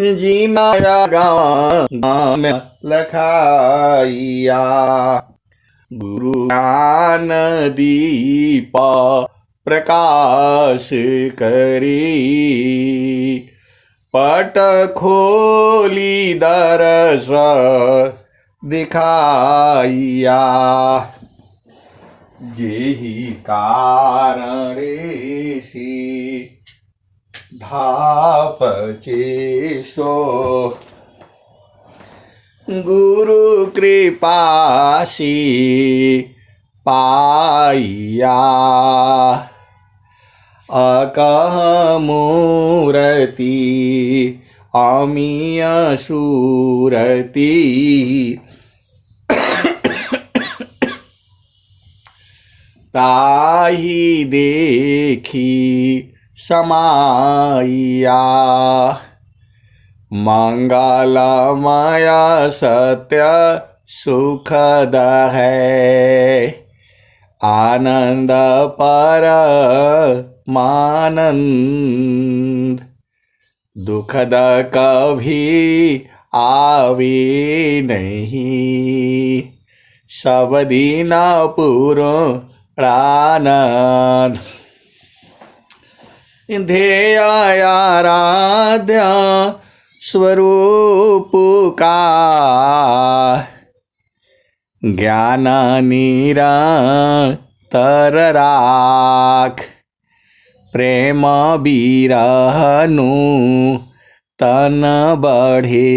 जी माया गाँव में लखाइया। गुरु ज्ञान दीप प्रकाश करी, पट खोली दरस दिखाइया। जेहि कारण सी धापचे सो, गुरु कृपासी पाइया। अकह मूरति अमीय सूरति, ताहि देखी समाइया। मंगलमय सत्य सुखद है, आनंद पर मानंद। दुखद कभी आवे नहीं, सब दिन पुराणानंद। ध्येय आराध्य स्वरूप का, ज्ञान निरंतर राख। प्रेम बिरहनु तन बढ़े,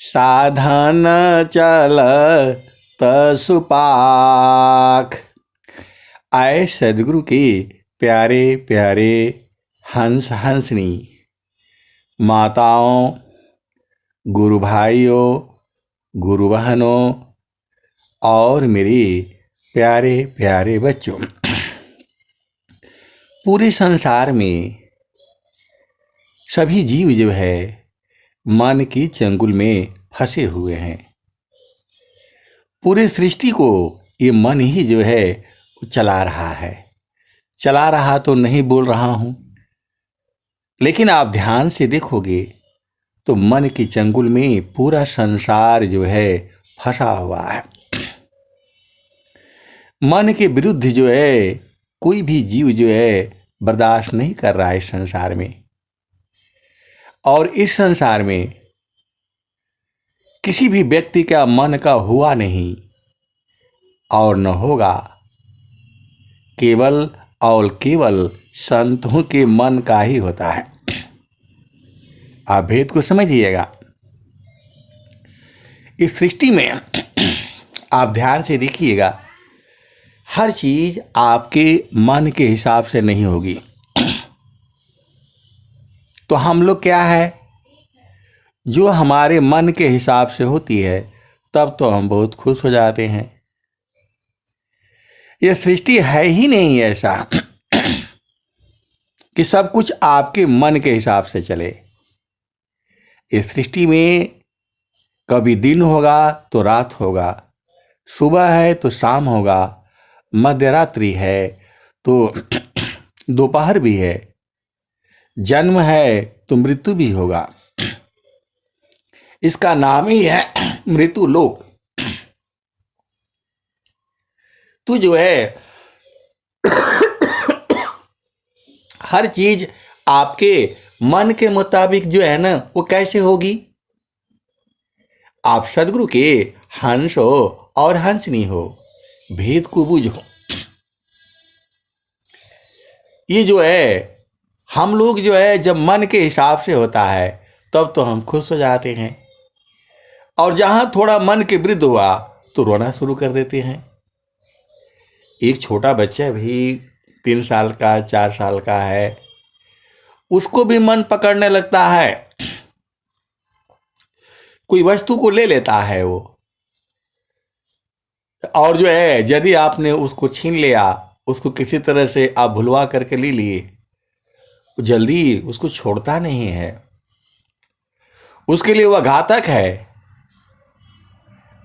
साधन चलत सुपाख। आए सदगुरु के प्यारे प्यारे हंस हंसनी, माताओं, गुरु भाइयों, गुरु बहनों और मेरे प्यारे प्यारे बच्चों। पूरे संसार में सभी जीव जो है मन की चंगुल में फंसे हुए हैं। पूरी सृष्टि को ये मन ही जो है चला रहा है। चला रहा तो नहीं बोल रहा हूं, लेकिन आप ध्यान से देखोगे तो मन की चंगुल में पूरा संसार जो है फंसा हुआ है। मन के विरुद्ध जो है कोई भी जीव जो है बर्दाश्त नहीं कर रहा है इस संसार में। और इस संसार में किसी भी व्यक्ति का मन का हुआ नहीं और न होगा, केवल और केवल संतों के मन का ही होता है। आप भेद को समझिएगा। इस सृष्टि में आप ध्यान से देखिएगा, हर चीज आपके मन के हिसाब से नहीं होगी। तो हम लोग क्या है, जो हमारे मन के हिसाब से होती है तब तो हम बहुत खुश हो जाते हैं। यह सृष्टि है ही नहीं ऐसा कि सब कुछ आपके मन के हिसाब से चले। इस सृष्टि में कभी दिन होगा तो रात होगा, सुबह है तो शाम होगा, मध्यरात्रि है तो दोपहर भी है, जन्म है तो मृत्यु भी होगा। इसका नाम ही है मृत्यु लोक। तो जो है हर चीज आपके मन के मुताबिक जो है ना वो कैसे होगी। आप सदगुरु के हंस हो और हंसनी हो, भेद को बूझो। ये जो है हम लोग जो है जब मन के हिसाब से होता है तब तो हम खुश हो जाते हैं, और जहां थोड़ा मन के विरुद्ध हुआ तो रोना शुरू कर देते हैं। एक छोटा बच्चा भी 3 साल का 4 साल का है, उसको भी मन पकड़ने लगता है, कोई वस्तु को ले लेता है वो, और जो है यदि आपने उसको छीन लिया, उसको किसी तरह से आप भुलवा करके ले लिए, जल्दी उसको छोड़ता नहीं है, उसके लिए वह घातक है।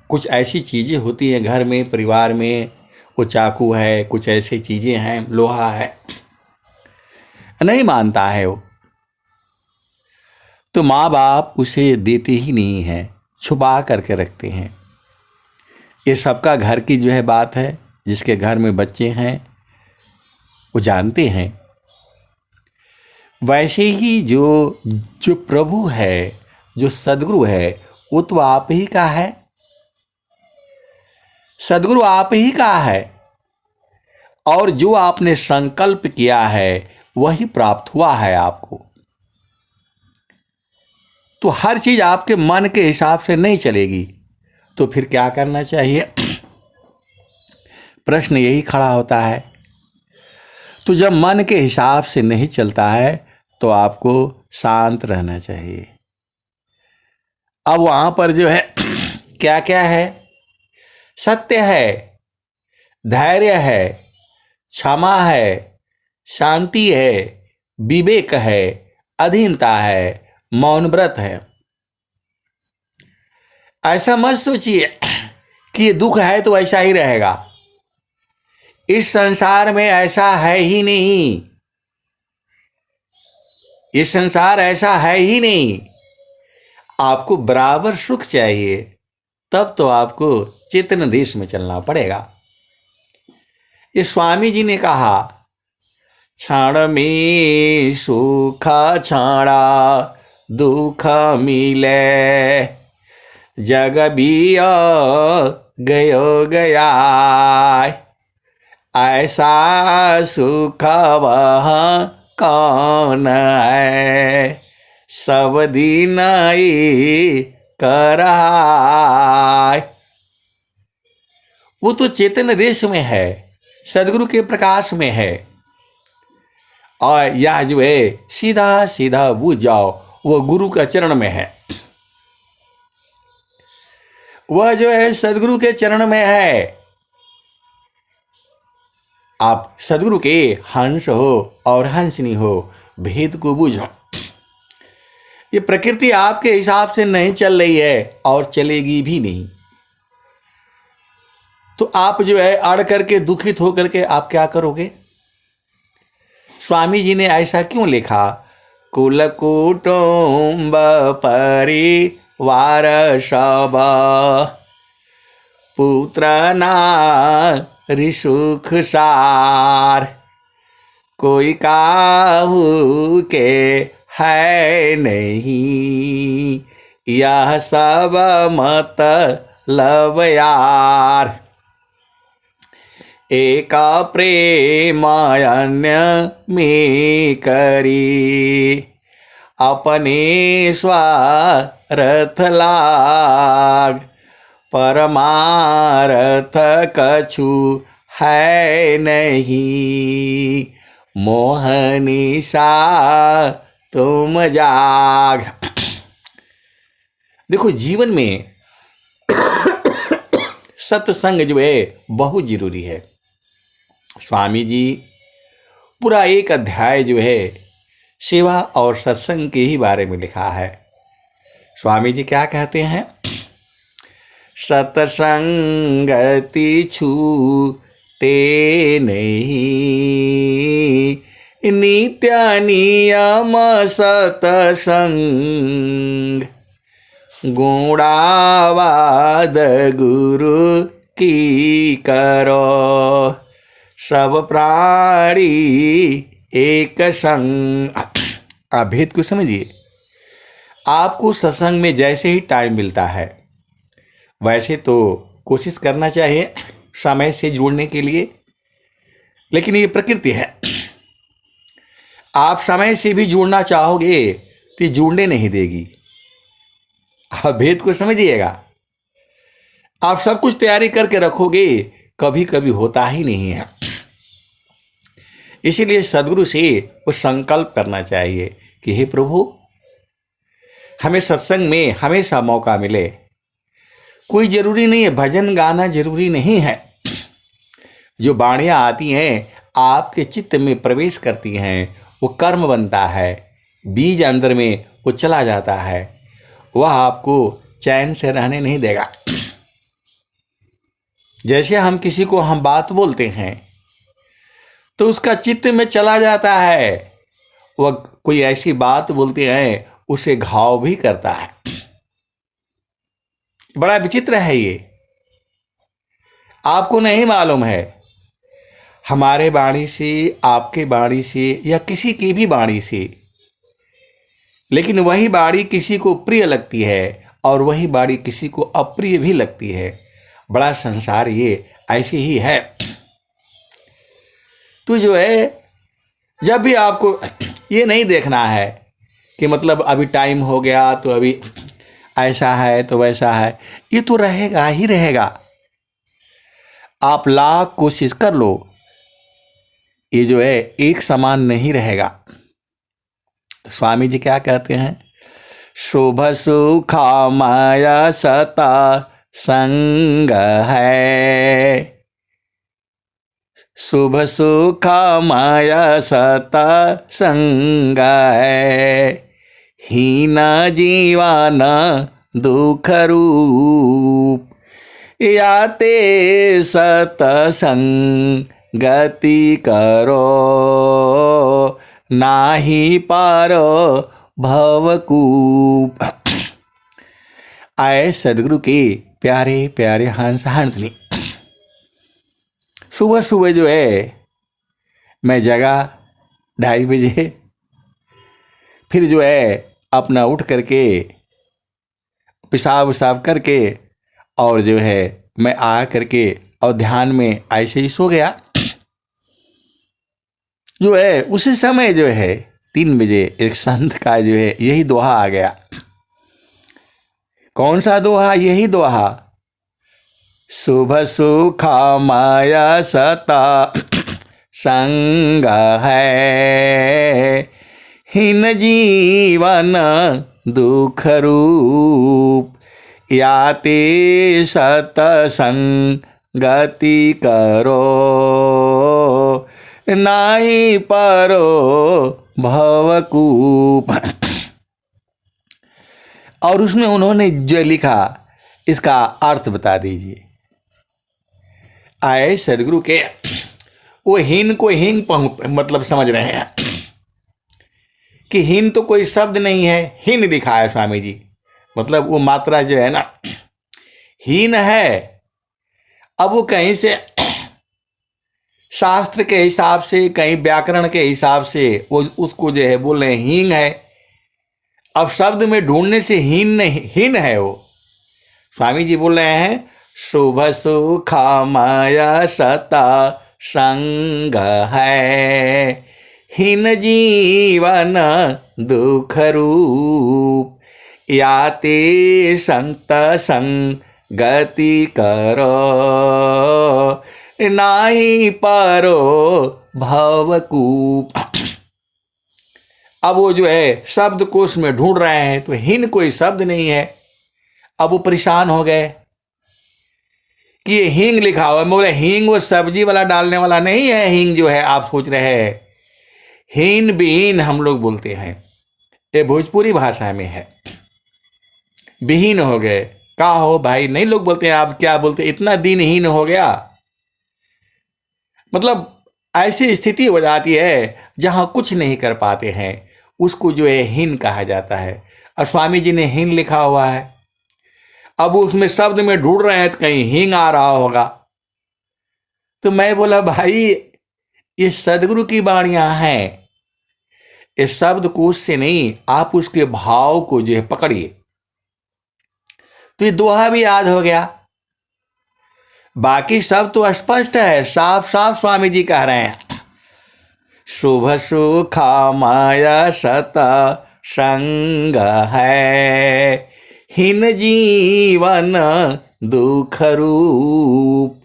कुछ ऐसी चीजें होती हैं घर में, परिवार में, वो चाकू है, कुछ ऐसी चीजें हैं, लोहा है, नहीं मानता है वो, तो माँ बाप उसे देते ही नहीं हैं, छुपा करके रखते हैं। ये सबका घर की जो है बात है, जिसके घर में बच्चे हैं वो जानते हैं। वैसे ही जो जो प्रभु है, जो सदगुरु है, वो तो आप ही का है। सदगुरु आप ही का है, और जो आपने संकल्प किया है वही प्राप्त हुआ है आपको। तो हर चीज आपके मन के हिसाब से नहीं चलेगी, तो फिर क्या करना चाहिए? प्रश्न यही खड़ा होता है। तो जब मन के हिसाब से नहीं चलता है तो आपको शांत रहना चाहिए। अब वहां पर जो है क्या क्या है? सत्य है, धैर्य है, क्षमा है, शांति है, विवेक है, अधीनता है, मौन व्रत है। ऐसा मत सोचिए कि ये दुख है तो ऐसा ही रहेगा। इस संसार में ऐसा है ही नहीं, इस संसार ऐसा है ही नहीं। आपको बराबर सुख चाहिए, तब तो आपको चेतन देश में चलना पड़ेगा। ये स्वामी जी ने कहा, क्षण में सुख क्षणा दुख मिले, जग बिया गयो गया, ऐसा सुख वह कौन है, सब दिन ही कराय। वो तो चेतन देश में है, सदगुरु के प्रकाश में है। और यह जो है सीधा सीधा बूझ जाओ, वो गुरु का चरण में है, वह जो है सदगुरु के चरण में है। आप सदगुरु के हंस हो और हंसनी हो, भेद को बूझो। ये प्रकृति आपके हिसाब से नहीं चल रही है और चलेगी भी नहीं। तो आप जो है अड़ करके दुखित होकर के आप क्या करोगे? स्वामी जी ने ऐसा क्यों लिखा? कुल कुटुंब परिवार सब, पुत्र नारी सुख सार, कोई काहू के है नहीं, यह सब मतलब यार, एक प्रेम अन्य में करी, अपने स्वार्थ लाग, परमार्थ कछु है नहीं, मोहनी सा तुम जाग। देखो, जीवन में सत्संग जो है बहुत जरूरी है। स्वामी जी पूरा एक अध्याय जो है सेवा और सत्संग के ही बारे में लिखा है। स्वामी जी क्या कहते हैं? सत्संगति छूटे नहीं, नित्य नियम सत्संग, गुणावाद गुरु की करो, सब प्राणी एक संग। अभेद को समझिए। आपको सत्संग में जैसे ही टाइम मिलता है वैसे तो कोशिश करना चाहिए समय से जुड़ने के लिए, लेकिन ये प्रकृति है। आप समय से भी जुड़ना चाहोगे तो ये जुड़ने नहीं देगी। आप भेद को समझिएगा। आप सब कुछ तैयारी करके रखोगे, कभी कभी होता ही नहीं है। इसीलिए सदगुरु से वो संकल्प करना चाहिए कि हे प्रभु, हमें सत्संग में हमेशा मौका मिले। कोई जरूरी नहीं है, भजन गाना जरूरी नहीं है। जो वाणियाँ आती हैं आपके चित्त में प्रवेश करती हैं, वो कर्म बनता है, बीज अंदर में वो चला जाता है, वह आपको चैन से रहने नहीं देगा। जैसे हम किसी को बात बोलते हैं तो उसका चित्त में चला जाता है, वह कोई ऐसी बात बोलते हैं उसे घाव भी करता है। बड़ा विचित्र है ये, आपको नहीं मालूम है। हमारे वाणी से, आपके वाणी से या किसी की भी वाणी से, लेकिन वही वाणी किसी को प्रिय लगती है और वही वाणी किसी को अप्रिय भी लगती है। बड़ा संसार ये ऐसे ही है। तो जो है, जब भी आपको ये नहीं देखना है कि मतलब अभी टाइम हो गया तो अभी ऐसा है तो वैसा है, ये तो रहेगा ही रहेगा। आप लाख कोशिश कर लो, ये जो है एक समान नहीं रहेगा। तो स्वामी जी क्या कहते हैं? शुभ सुखा माया सता संग है, शुभ सुखा माया सता संग है, हीना जीवन दुख रूप, याते सतसंगति करो, नाही पारो भवकूप। आए सदगुरु के प्यारे प्यारे हंस हंसनी, सुबह सुबह जो है मैं जगा 2:30 बजे, फिर जो है अपना उठ करके पेशाब वसाब करके और जो है मैं आ करके और ध्यान में ऐसे ही सो गया। जो है उसी समय जो है 3 बजे एक संत का जो है यही दोहा आ गया। कौन सा दोहा? यही दोहा, शुभ सुखा माया सता संग है, हीन जीवन दुख रूप, याते सतसंगति करो, नाही पारो भवकूप। और उसमें उन्होंने जो लिखा इसका अर्थ बता दीजिए। आए सदगुरु के, वो हीन को हीन मतलब समझ रहे हैं कि हीन तो कोई शब्द नहीं है, हीन लिखा है स्वामी जी, मतलब वो मात्रा जो है ना हीन है। अब वो कहीं से शास्त्र के हिसाब से, कहीं व्याकरण के हिसाब से वो उसको जो है बोल रहे हैं हीन है। अब शब्द में ढूंढने से हीन नहीं, हीन है वो। स्वामी जी बोल रहे हैं शुभ सुखा माया सता संग है, हीन जीवन दुख रूप, याते संत संगति करो, नाही पारो भवकूप। अब वो जो है शब्द कोश में ढूंढ रहे हैं तो हीन कोई शब्द नहीं है। अब वो परेशान हो गए कि ये हींग लिखा हुआ है। बोले हींग वो सब्जी वाला डालने वाला नहीं है। हींग जो है आप सोच रहे हैं हीन विहीन हम लोग बोलते हैं, ये भोजपुरी भाषा में है। विहीन हो गए, का हो भाई, नहीं लोग बोलते हैं, आप क्या बोलते हैं, इतना दिनहीन हो गया। मतलब ऐसी स्थिति हो जाती है जहां कुछ नहीं कर पाते हैं, उसको जो है हीन कहा जाता है। और स्वामी जी ने हीन लिखा हुआ है। अब उसमें शब्द में ढूंढ रहे हैं तो कहीं हींग आ रहा होगा। तो मैं बोला भाई ये सदगुरु की वाणियां हैं, इस शब्द कोश से नहीं, आप उसके भाव को जो है पकड़िए। तो ये दोहा भी याद हो गया। बाकी सब तो स्पष्ट है, साफ साफ स्वामी जी कह रहे हैं शुभ सुखा माया सता संग है, हीन जीवन दुख रूप।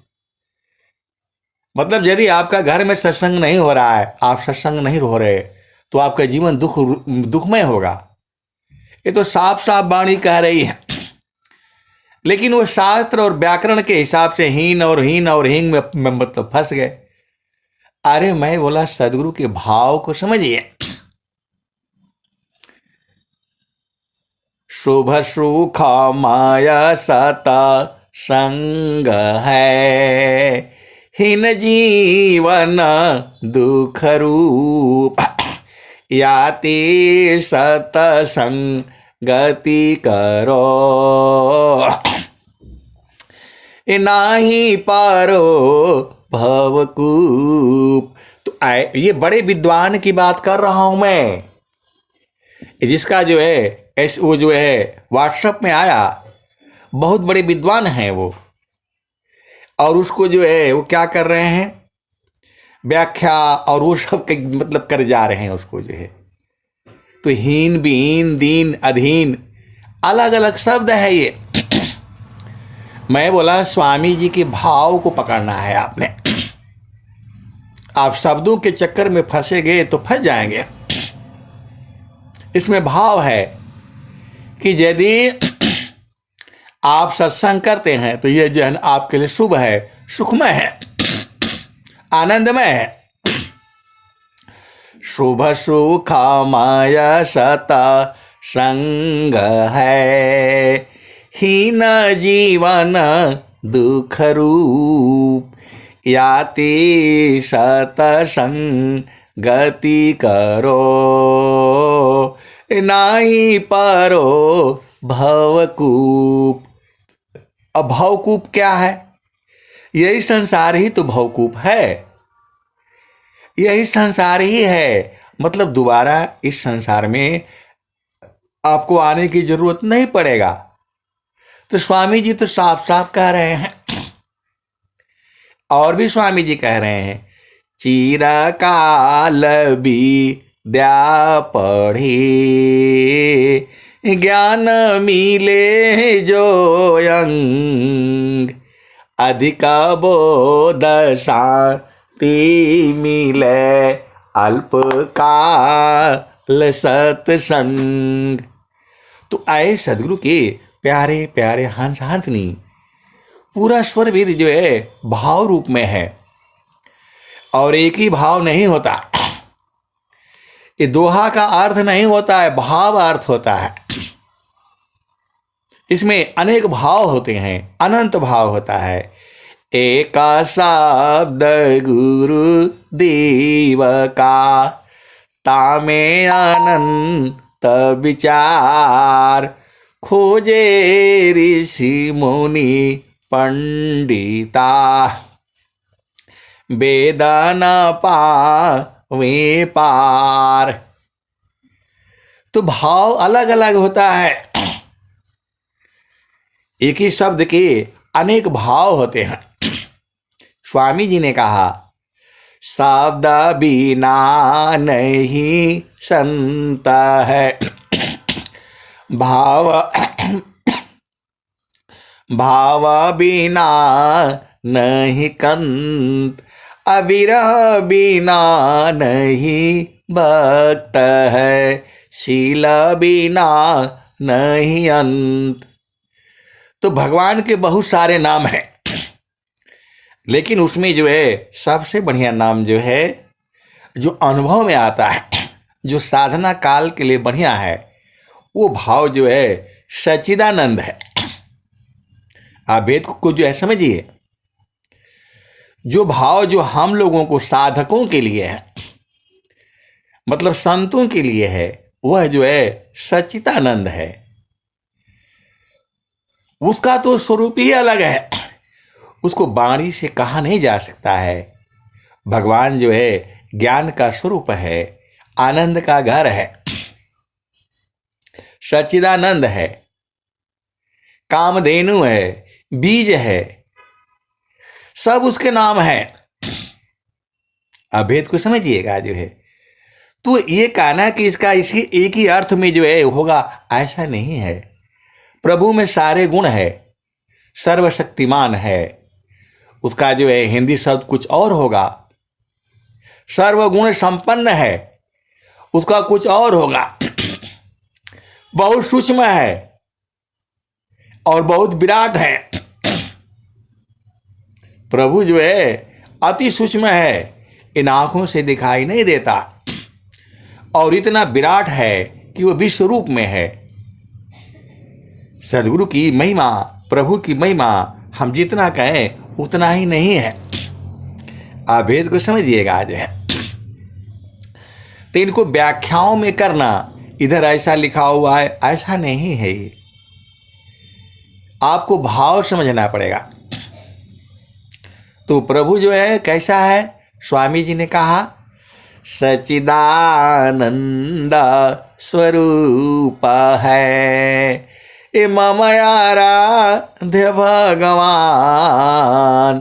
मतलब यदि आपका घर में सत्संग नहीं हो रहा है, आप सत्संग नहीं हो रहे, तो आपका जीवन दुखमय होगा। ये तो साफ साफ वाणी कह रही है। लेकिन वो शास्त्र और व्याकरण के हिसाब से हीन और हींग में मतलब फंस गए। अरे मैं बोला सदगुरु के भाव को समझिए। शुभ सुखा माया सता संग है, हीन जीवन दुख रूप, याति सतसंगति करो, नाही पारो भवकूप। तो ये बड़े विद्वान की बात कर रहा हूं मैं, जिसका जो है वो जो है व्हाट्सएप में आया, बहुत बड़े विद्वान हैं वो, और उसको जो है वो क्या कर रहे हैं, व्याख्या और वो सब के मतलब कर जा रहे हैं उसको जो है। तो हीन विहीन दीन अधीन अलग अलग शब्द है ये। मैं बोला स्वामी जी के भाव को पकड़ना है आपने। आप शब्दों के चक्कर में फंसे गए तो फंस जाएंगे। इसमें भाव है कि यदि आप सत्संग करते हैं तो ये जो है आपके लिए शुभ है, सुखमय है, आनंदमय है। शुभ सुखमय सता संग है, हीन जीवन दुख रूप। याति सतसंग गति करो, नाही पारो भवकूप। अब भवकूप क्या है? यही संसार ही तो भवकूप है, यही संसार ही है। मतलब दोबारा इस संसार में आपको आने की जरूरत नहीं पड़ेगा। तो स्वामी जी तो साफ साफ कह रहे हैं, और भी स्वामी जी कह रहे हैं, चिरकाल विद्या पढ़ी, ज्ञान मिले जो अंग। अधिक बोध शांति मिले, अल्पकाल सत्संग। तो आए सदगुरु के प्यारे प्यारे हंस हंसनी, पूरा स्वर वेद जो है भाव रूप में है, और एक ही भाव नहीं होता। ये दोहा का अर्थ नहीं होता है, भाव अर्थ होता है। इसमें अनेक भाव होते हैं, अनंत भाव होता है। एक शब्द गुरु देव का, तामे अनंत विचार। खोजे ऋषि मुनि पंडिता, वेदन पावे पार। तो भाव अलग अलग होता है, एक ही शब्द के अनेक भाव होते हैं। स्वामी जी ने कहा, शब्द बिना नहीं संत है, भाव भाव बिना नहीं कंत। अविरह बिना नहीं भक्त है, शील बिना नहीं अंत। तो भगवान के बहुत सारे नाम हैं, लेकिन उसमें जो है सबसे बढ़िया नाम जो है, जो अनुभव में आता है, जो साधना काल के लिए बढ़िया है, वो भाव जो है सच्चिदानंद है। आप वेद को जो है समझिए, जो भाव जो हम लोगों को साधकों के लिए है, मतलब संतों के लिए है, वह जो है सच्चिदानंद है। उसका तो स्वरूप ही अलग है, उसको वाणी से कहा नहीं जा सकता है। भगवान जो है ज्ञान का स्वरूप है, आनंद का घर है, सच्चिदानंद है, कामधेनु है, बीज है, सब उसके नाम है। अब भेद को समझिएगा जो है। तो ये कहना कि इसका इसी एक ही अर्थ में जो है होगा, ऐसा नहीं है। प्रभु में सारे गुण है, सर्वशक्तिमान है, उसका जो है हिंदी शब्द कुछ और होगा। सर्वगुण संपन्न है, उसका कुछ और होगा। बहुत सूक्ष्म है और बहुत विराट है। प्रभु जो है अति सूक्ष्म है, इन आंखों से दिखाई नहीं देता, और इतना विराट है कि वो विश्व रूप में है। सदगुरु की महिमा, प्रभु की महिमा हम जितना कहें उतना ही नहीं है। आप भेद को समझिएगा आज है। तो इनको व्याख्याओं में करना, इधर ऐसा लिखा हुआ है, ऐसा नहीं है। ये आपको भाव समझना पड़ेगा। तो प्रभु जो है कैसा है, स्वामी जी ने कहा सच्चिदानंद स्वरूप है ए ममयाराध्य भगवान,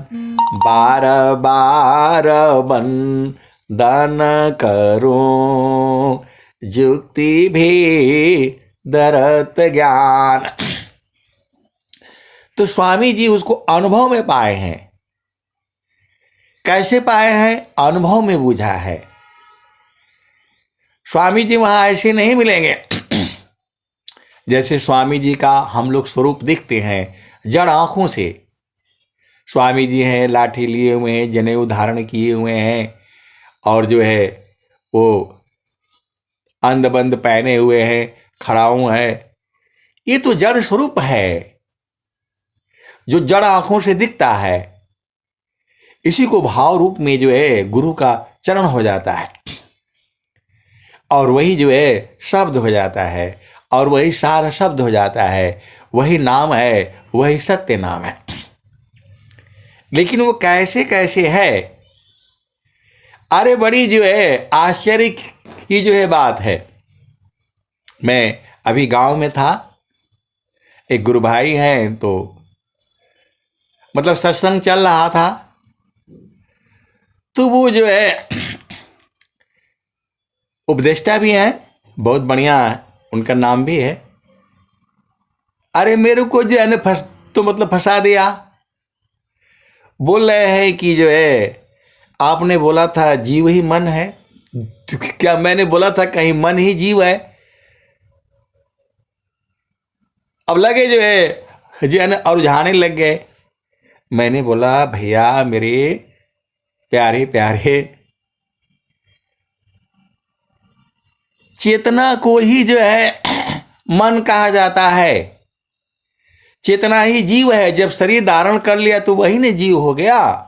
बार बार बंदन करो जुक्ति भी दरत ज्ञान। तो स्वामी जी उसको अनुभव में पाए हैं। कैसे पाए हैं? अनुभव में बुझा है। स्वामी जी वहां ऐसे नहीं मिलेंगे जैसे स्वामी जी का हम लोग स्वरूप दिखते हैं जड़ आंखों से। स्वामी जी हैं, लाठी लिए हुए हैं, जनेऊ धारण किए हुए हैं, और जो है वो अंधबंद पहने हुए हैं, खड़ाऊ है। ये तो जड़ स्वरूप है जो जड़ आंखों से दिखता है। इसी को भाव रूप में जो है गुरु का चरण हो जाता है, और वही जो है शब्द हो जाता है, और वही सार शब्द हो जाता है, वही नाम है, वही सत्य नाम है। लेकिन वो कैसे कैसे है, अरे बड़ी जो है आश्चर्य की जो है बात है। मैं अभी गांव में था, एक गुरु भाई हैं, तो मतलब सत्संग चल रहा था, तो वो जो है उपदेष्टा भी हैं, बहुत बढ़िया उनका नाम भी है। अरे मेरे को जो है ना फंसा दिया। बोल रहे हैं कि जो है आपने बोला था जीव ही मन है, तो क्या मैंने बोला था कहीं मन ही जीव है? अब लगे जो है ना और उलझाने लग गए। मैंने बोला भैया मेरे प्यारे प्यारे, चेतना को ही जो है मन कहा जाता है। चेतना ही जीव है। जब शरीर धारण कर लिया तो वही ने जीव हो गया।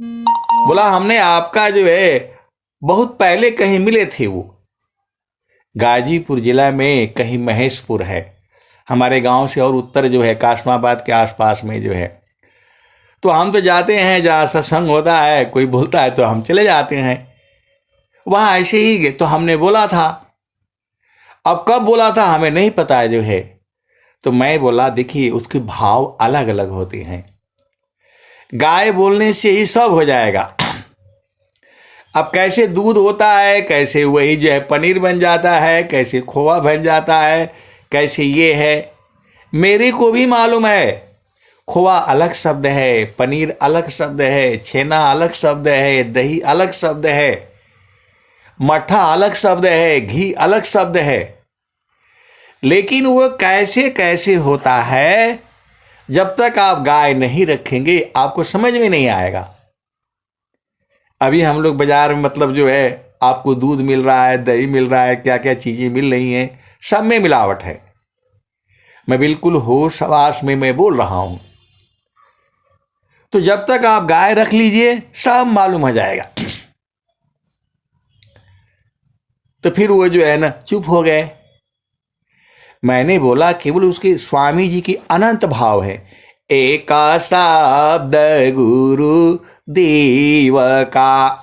बोला हमने आपका जो है बहुत पहले कहीं मिले थे, वो गाजीपुर जिला में कहीं महेशपुर है हमारे गांव से, और उत्तर जो है काशमाबाद के आसपास में जो है। तो हम तो जाते हैं जहाँ सत्संग होता है, कोई बोलता है तो हम चले जाते हैं वहाँ ऐसे ही गए। तो हमने बोला था, अब कब बोला था हमें नहीं पता है जो है। तो मैं बोला देखिए उसके भाव अलग अलग होते हैं। गाय बोलने से ही सब हो जाएगा। अब कैसे दूध होता है, कैसे वही जो है पनीर बन जाता है, कैसे खोआ बन जाता है, कैसे ये है, मेरे को भी मालूम है। खोआ अलग शब्द है, पनीर अलग शब्द है, छेना अलग शब्द है, दही अलग शब्द है, मट्ठा अलग शब्द है, घी अलग शब्द है। लेकिन वो कैसे कैसे होता है, जब तक आप गाय नहीं रखेंगे आपको समझ में नहीं आएगा। अभी हम लोग बाजार में मतलब जो है आपको दूध मिल रहा है, दही मिल रहा है, क्या क्या चीजें मिल रही हैं, सब में मिलावट है। मैं बिल्कुल होश हवास में मैं बोल रहा हूं। तो जब तक आप गाय रख लीजिए सब मालूम हो जाएगा। तो फिर वो जो है ना चुप हो गए। मैंने बोला केवल उसके स्वामी जी की अनंत भाव है। एका शब्द गुरु देव का,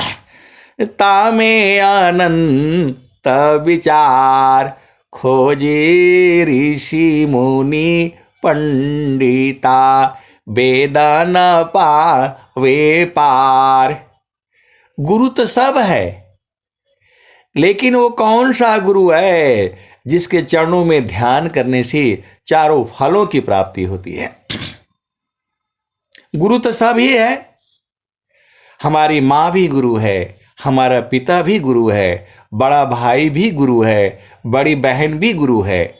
तामे अनंत विचार, खोजे ऋषि मुनि पंडिता, वेद न पावे पार। गुरु तो सब है, लेकिन वो कौन सा गुरु है जिसके चरणों में ध्यान करने से चारों फलों की प्राप्ति होती है। गुरु तो सब ही है। हमारी माँ भी गुरु है, हमारा पिता भी गुरु है, बड़ा भाई भी गुरु है, बड़ी बहन भी गुरु है,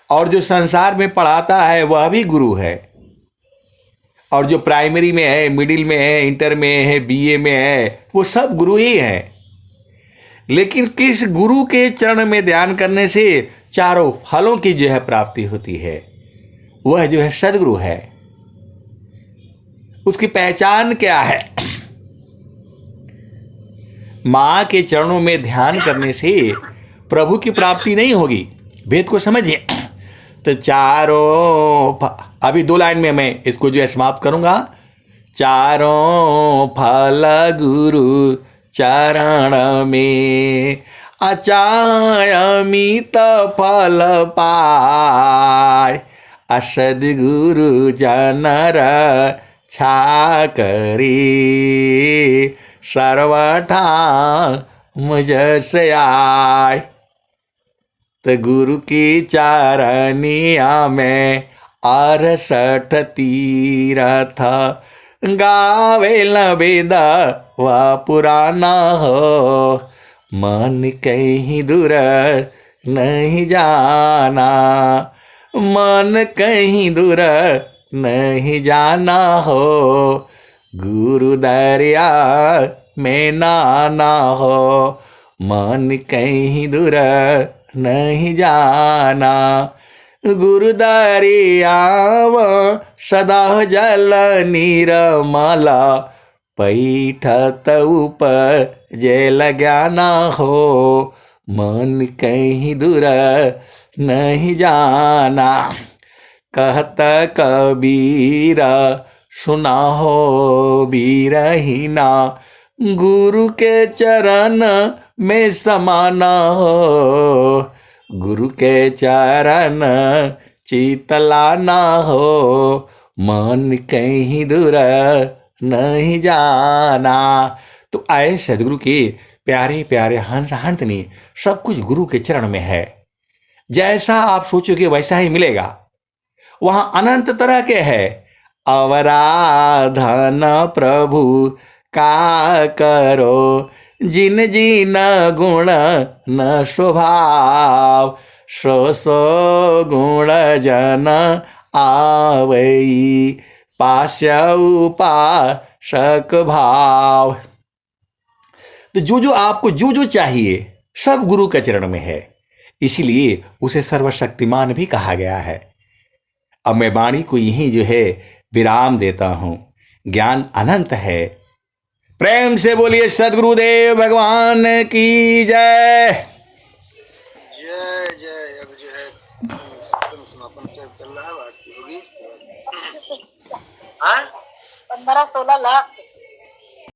और जो संसार में पढ़ाता है वह भी गुरु है, और जो प्राइमरी में है, मिडिल में है, इंटर में है, बीए में है, वो सब गुरु ही है। लेकिन किस गुरु के चरण में ध्यान करने से चारों फलों की जो है प्राप्ति होती है, वह जो है सदगुरु है। उसकी पहचान क्या है? माँ के चरणों में ध्यान करने से प्रभु की प्राप्ति नहीं होगी। वेद को समझिए। तो अभी 2 लाइन में मैं इसको जो है समाप्त करूंगा। चारों फल गुरु चरण में, अचायमित फल पाय, सद्गुरु जनर छा करी, सर्वठा मुझ से आय। तो गुरु की चरनिया में 68 तीरथ, गावे वेद व पुराना हो, मन कहीं दूर नहीं जाना, मन कहीं दूर नहीं जाना हो, गुरु दरिया में नाना हो, मन कहीं दूर नहीं जाना, गुरु दरियाव सदा जल निर्मल, पैठत उपजल ज्ञाना हो, मन कहीं दूर नहीं जाना। कहत कबीर सुना हो बीरहीना, गुरु के चरण में समाना हो, गुरु के चरण चितलाना हो, मन कहीं दूर नहीं जाना। तो आए सदगुरु के प्यारे प्यारे हंस हंसनी, सब कुछ गुरु के चरण में है। जैसा आप सोचोगे वैसा ही मिलेगा। वहां अनंत तरह के है। अवराधन प्रभु का करो, जिन जिन गुण न स्वभाव, सो सो गुण जन आवई, पास्य उपासक भाव। तो जो आपको जो चाहिए सब गुरु के चरण में है, इसलिए उसे सर्वशक्तिमान भी कहा गया है। अब मैं वाणी को यही जो है विराम देता हूं। ज्ञान अनंत है। प्रेम से बोलिए सद्गुरुदेव भगवान की जय। जय जय। अब जो है समापन चल रहा है, बात होगी। 15-16 लाख